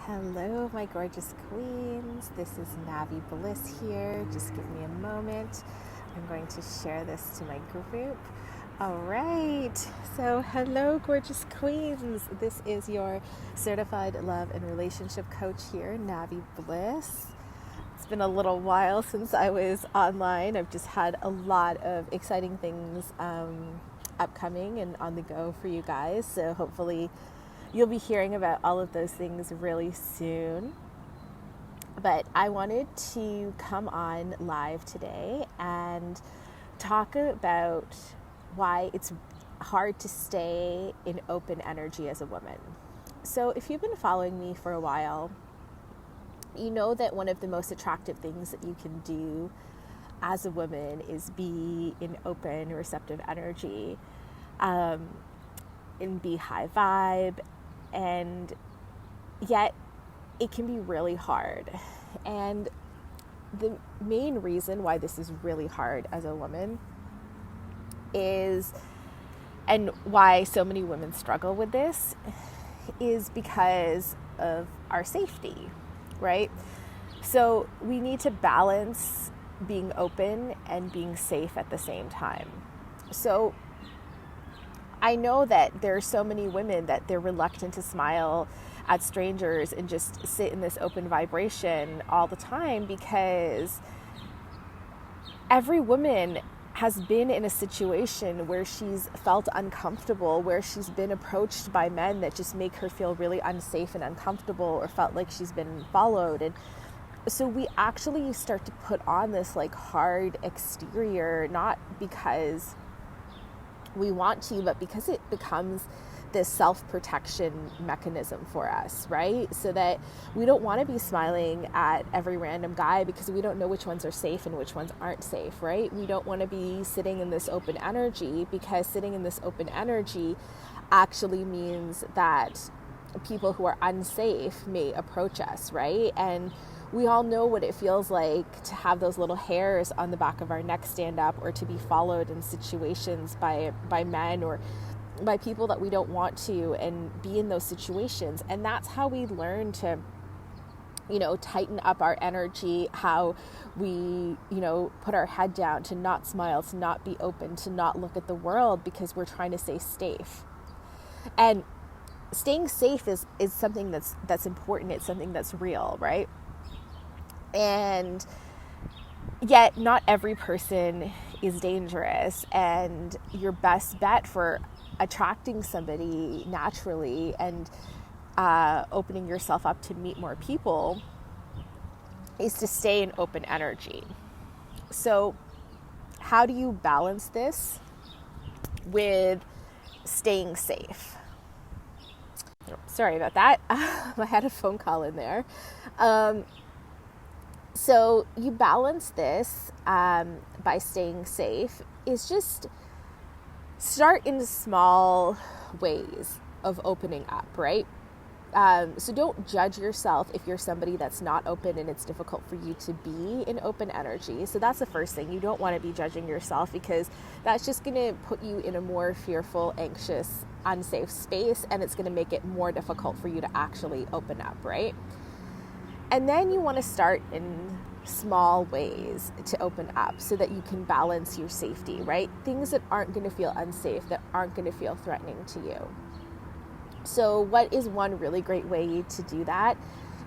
Hello, my gorgeous queens. This is Navi Bliss here. Just give me a moment. I'm going to share this to my group. All right. So, hello, gorgeous queens. This is your certified love and relationship coach here, Navi Bliss. It's been a little while since I was online. I've just had a lot of exciting things upcoming and on the go for you guys. So, hopefully, you'll be hearing about all of those things really soon. But I wanted to come on live today and talk about why it's hard to stay in open energy as a woman. So if you've been following me for a while, you know that one of the most attractive things that you can do as a woman is be in open, receptive energy, and be high vibe. And yet it can be really hard. And the main reason why this is really hard as a woman is, and why so many women struggle with this, is because of our safety, right? So we need to balance being open and being safe at the same time. So I know that there are so many women that they're reluctant to smile at strangers and just sit in this open vibration all the time, because every woman has been in a situation where she's felt uncomfortable, where she's been approached by men that just make her feel really unsafe and uncomfortable, or felt like she's been followed. And so we actually start to put on this like hard exterior, not because we want to, but because it becomes this self-protection mechanism for us, right? So that we don't want to be smiling at every random guy because we don't know which ones are safe and which ones aren't safe, right? We don't want to be sitting in this open energy, because sitting in this open energy actually means that people who are unsafe may approach us, right? And we all know what it feels like to have those little hairs on the back of our neck stand up, or to be followed in situations by men or by people that we don't want to, and be in those situations. And that's how we learn to, tighten up our energy, how we, put our head down, to not smile, to not be open, to not look at the world, because we're trying to stay safe. And staying safe is something that's important. It's something that's real, right? And yet not every person is dangerous, and your best bet for attracting somebody naturally and opening yourself up to meet more people is to stay in open energy. So how do you balance this with staying safe? Sorry about that. I had a phone call in there. So you balance this by staying safe is just start in small ways of opening up, right? So don't judge yourself if you're somebody that's not open and it's difficult for you to be in open energy. So that's the first thing. You don't want to be judging yourself, because that's just going to put you in a more fearful, anxious, unsafe space, and it's going to make it more difficult for you to actually open up, right? And then you want to start in small ways to open up so that you can balance your safety, right? Things that aren't going to feel unsafe, that aren't going to feel threatening to you. So what is one really great way to do that?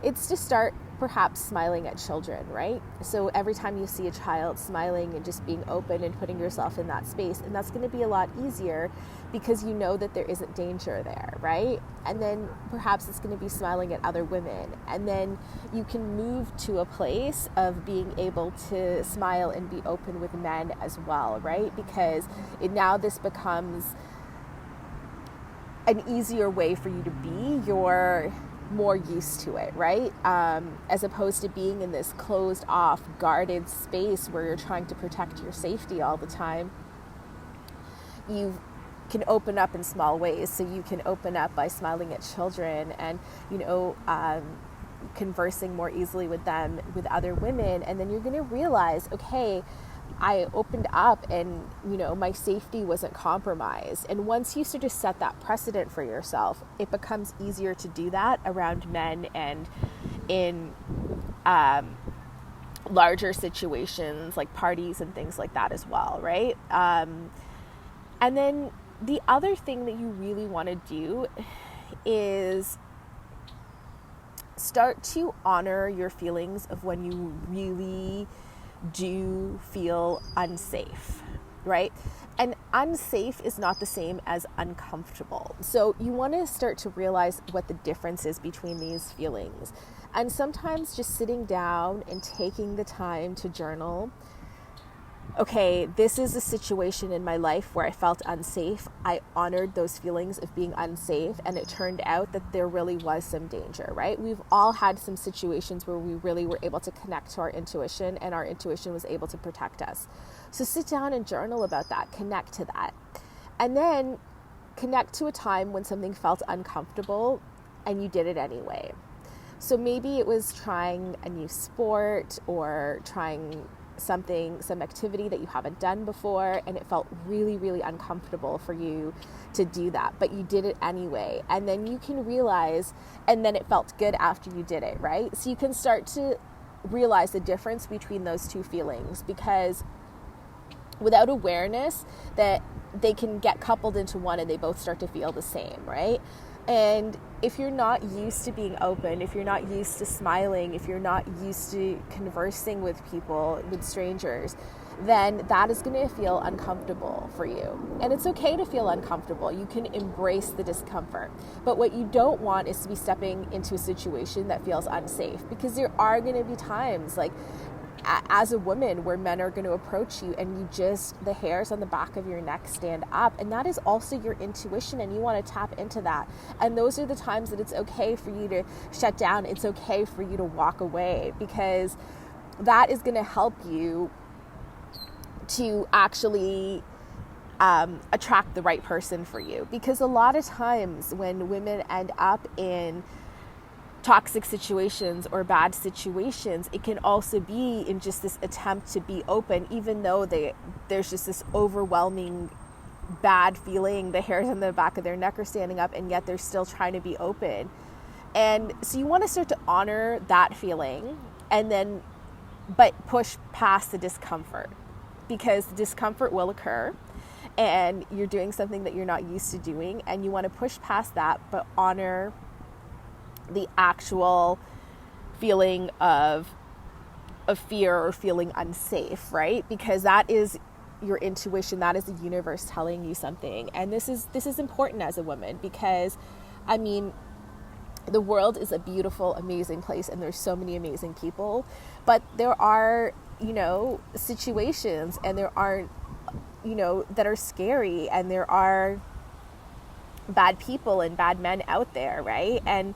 It's to start perhaps smiling at children, right? So every time you see a child smiling and just being open and putting yourself in that space, and that's going to be a lot easier because you know that there isn't danger there, right? And then perhaps it's going to be smiling at other women. And then you can move to a place of being able to smile and be open with men as well, right? Because now this becomes an easier way for you to be. You're more used to it, right? As opposed to being in this closed off, guarded space where you're trying to protect your safety all the time. You can open up in small ways. So you can open up by smiling at children and, conversing more easily with them, with other women. And then you're going to realize, okay, I opened up and, my safety wasn't compromised. And once you sort of set that precedent for yourself, it becomes easier to do that around men and in larger situations like parties and things like that as well, right? And then the other thing that you really want to do is start to honor your feelings of when you really do feel unsafe, right? And unsafe is not the same as uncomfortable. So you want to start to realize what the difference is between these feelings. And sometimes just sitting down and taking the time to journal, okay, this is a situation in my life where I felt unsafe. I honored those feelings of being unsafe, and it turned out that there really was some danger, right? We've all had some situations where we really were able to connect to our intuition, and our intuition was able to protect us. So sit down and journal about that, connect to that. And then connect to a time when something felt uncomfortable and you did it anyway. So maybe it was trying a new sport or trying some activity that you haven't done before, and it felt really, really uncomfortable for you to do that, but you did it anyway. And then you can realize, and then it felt good after you did it, right? So you can start to realize the difference between those two feelings, because without awareness that they can get coupled into one and they both start to feel the same, right? And if you're not used to being open, if you're not used to smiling, if you're not used to conversing with people, with strangers, then that is going to feel uncomfortable for you. And it's okay to feel uncomfortable. You can embrace the discomfort. But what you don't want is to be stepping into a situation that feels unsafe, because there are going to be times, like as a woman, where men are going to approach you and the hairs on the back of your neck stand up, and that is also your intuition, and you want to tap into that. And those are the times that it's okay for you to shut down. It's okay for you to walk away, because that is going to help you to actually attract the right person for you. Because a lot of times when women end up in toxic situations or bad situations, it can also be in just this attempt to be open, even though there's just this overwhelming bad feeling. The hairs on the back of their neck are standing up, and yet they're still trying to be open. And so you want to start to honor that feeling, and then but push past the discomfort, because the discomfort will occur and you're doing something that you're not used to doing, and you want to push past that but honor the actual feeling of fear or feeling unsafe, right? Because that is your intuition, that is the universe telling you something. And this is important as a woman, because I mean, the world is a beautiful, amazing place, and there's so many amazing people, but there are, situations, and there aren't, that are scary, and there are bad people and bad men out there, right? And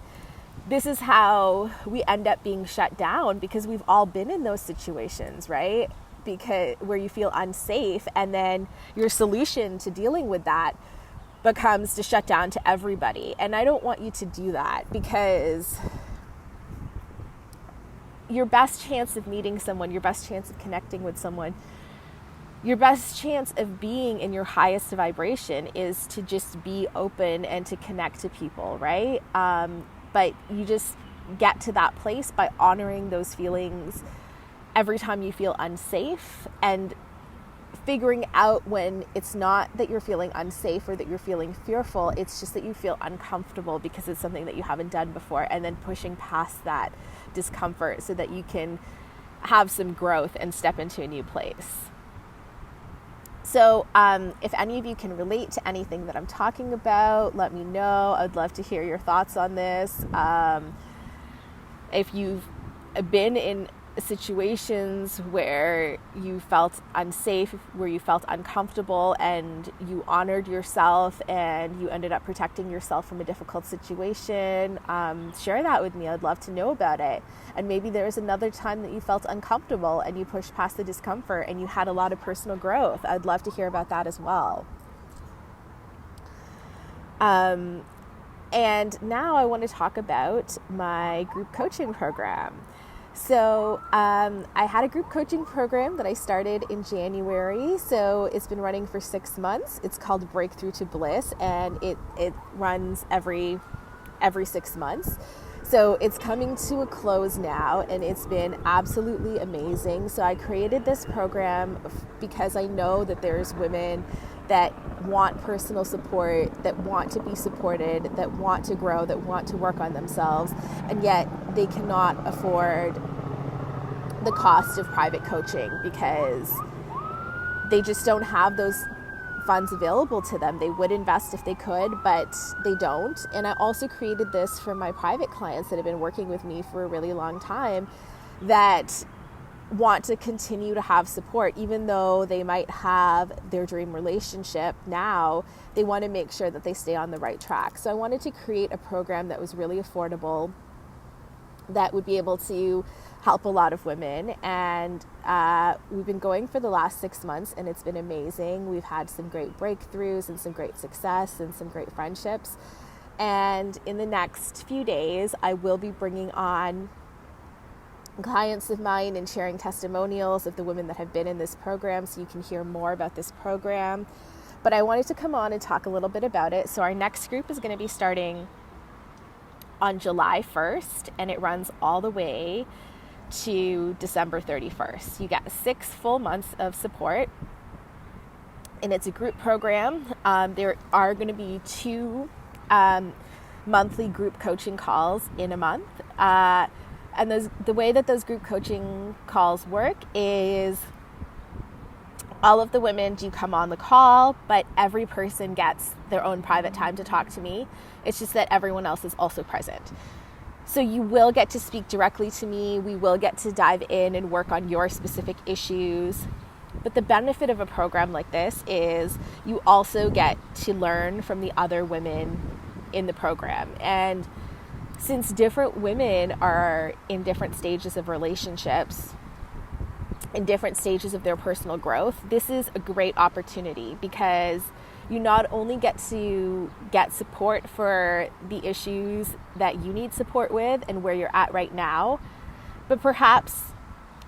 this is how we end up being shut down, because we've all been in those situations, right? Because where you feel unsafe, and then your solution to dealing with that becomes to shut down to everybody. And I don't want you to do that, because your best chance of meeting someone, your best chance of connecting with someone, your best chance of being in your highest vibration is to just be open and to connect to people, right? But you just get to that place by honoring those feelings every time you feel unsafe, and figuring out when it's not that you're feeling unsafe or that you're feeling fearful, it's just that you feel uncomfortable because it's something that you haven't done before, and then pushing past that discomfort so that you can have some growth and step into a new place. So if any of you can relate to anything that I'm talking about, let me know. I'd love to hear your thoughts on this. If you've been in situations where you felt unsafe, where you felt uncomfortable, and you honored yourself and you ended up protecting yourself from a difficult situation, share that with me. I'd love to know about it. And maybe there was another time that you felt uncomfortable and you pushed past the discomfort and you had a lot of personal growth. I'd love to hear about that as well. And now I want to talk about my group coaching program. So I had a group coaching program that I started in January. So it's been running for 6 months. It's called Breakthrough to Bliss, and it runs every 6 months. So it's coming to a close now, and it's been absolutely amazing. So I created this program because I know that there's women that want personal support, that want to be supported, that want to grow, that want to work on themselves, and yet they cannot afford the cost of private coaching because they just don't have those funds available to them. They would invest if they could, but they don't. And I also created this for my private clients that have been working with me for a really long time that want to continue to have support. Even though they might have their dream relationship now, they want to make sure that they stay on the right track. So I wanted to create a program that was really affordable, that would be able to help a lot of women. And we've been going for the last 6 months, and it's been amazing. We've had some great breakthroughs and some great success and some great friendships. And in the next few days, I will be bringing on clients of mine and sharing testimonials of the women that have been in this program, so you can hear more about this program. But I wanted to come on and talk a little bit about it. So our next group is going to be starting on July 1st, and it runs all the way to December 31st. You get 6 full months of support, and it's a group program. There are going to be 2 monthly group coaching calls in a month. And the way that those group coaching calls work is all of the women do come on the call, but every person gets their own private time to talk to me. It's just that everyone else is also present. So you will get to speak directly to me. We will get to dive in and work on your specific issues. But the benefit of a program like this is you also get to learn from the other women in the program. And since different women are in different stages of relationships, in different stages of their personal growth, this is a great opportunity because you not only get to get support for the issues that you need support with and where you're at right now, but perhaps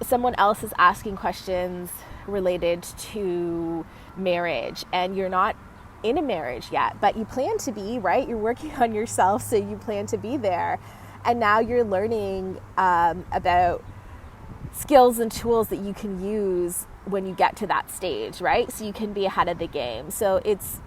someone else is asking questions related to marriage and you're not in a marriage yet, but you plan to be, right? You're working on yourself, so you plan to be there. And now you're learning about skills and tools that you can use when you get to that stage, right? So you can be ahead of the game. So it's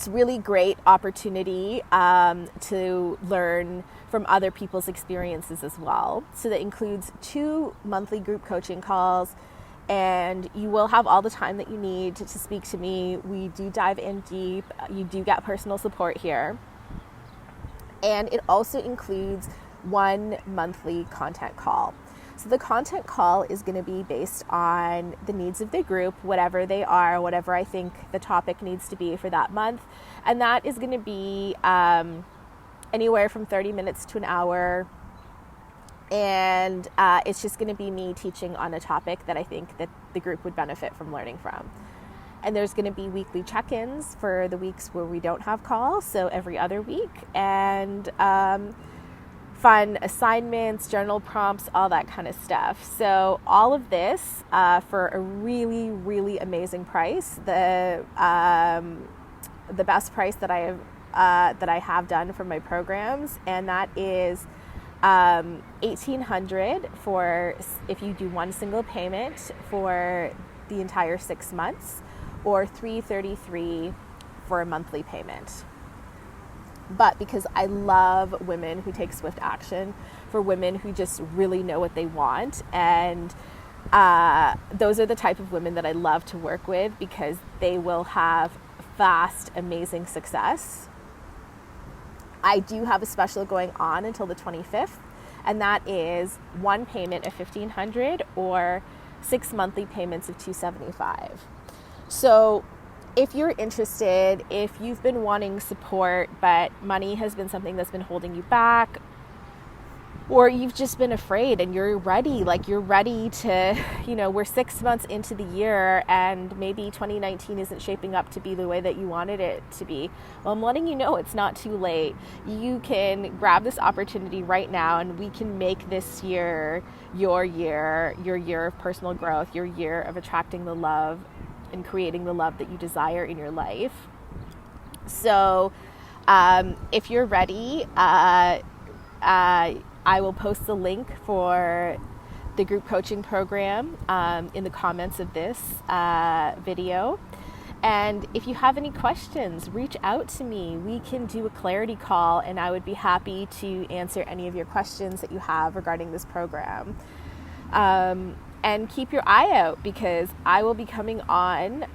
really great opportunity to learn from other people's experiences as well. So that includes 2 monthly group coaching calls, and you will have all the time that you need to speak to me. We do dive in deep. You do get personal support here. And it also includes 1 monthly content call. So the content call is going to be based on the needs of the group, whatever they are, whatever I think the topic needs to be for that month. And that is going to be anywhere from 30 minutes to an hour. And it's just going to be me teaching on a topic that I think that the group would benefit from learning from. And there's going to be weekly check-ins for the weeks where we don't have calls, so every other week. And fun assignments, journal prompts, all that kind of stuff. So all of this for a really, really amazing price. The best price that I have done for my programs, and that is $1,800 for if you do one single payment for the entire 6 months, or $333 for a monthly payment. But because I love women who take swift action, for women who just really know what they want, and those are the type of women that I love to work with because they will have fast, amazing success. I do have a special going on until the 25th, and that is 1 payment of $1,500 or 6 monthly payments of $275. So if you're interested, if you've been wanting support, but money has been something that's been holding you back, or you've just been afraid and you're ready, like you're ready to, we're 6 months into the year and maybe 2019 isn't shaping up to be the way that you wanted it to be. Well, I'm letting you know it's not too late. You can grab this opportunity right now and we can make this year your year of personal growth, your year of attracting the love and creating the love that you desire in your life. So if you're ready, I will post the link for the group coaching program in the comments of this video. And if you have any questions, reach out to me. We can do a clarity call and I would be happy to answer any of your questions that you have regarding this program. And keep your eye out because I will be coming on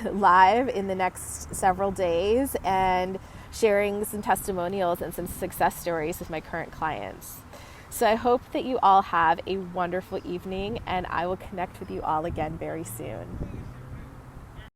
live in the next several days and sharing some testimonials and some success stories with my current clients. So I hope that you all have a wonderful evening and I will connect with you all again very soon.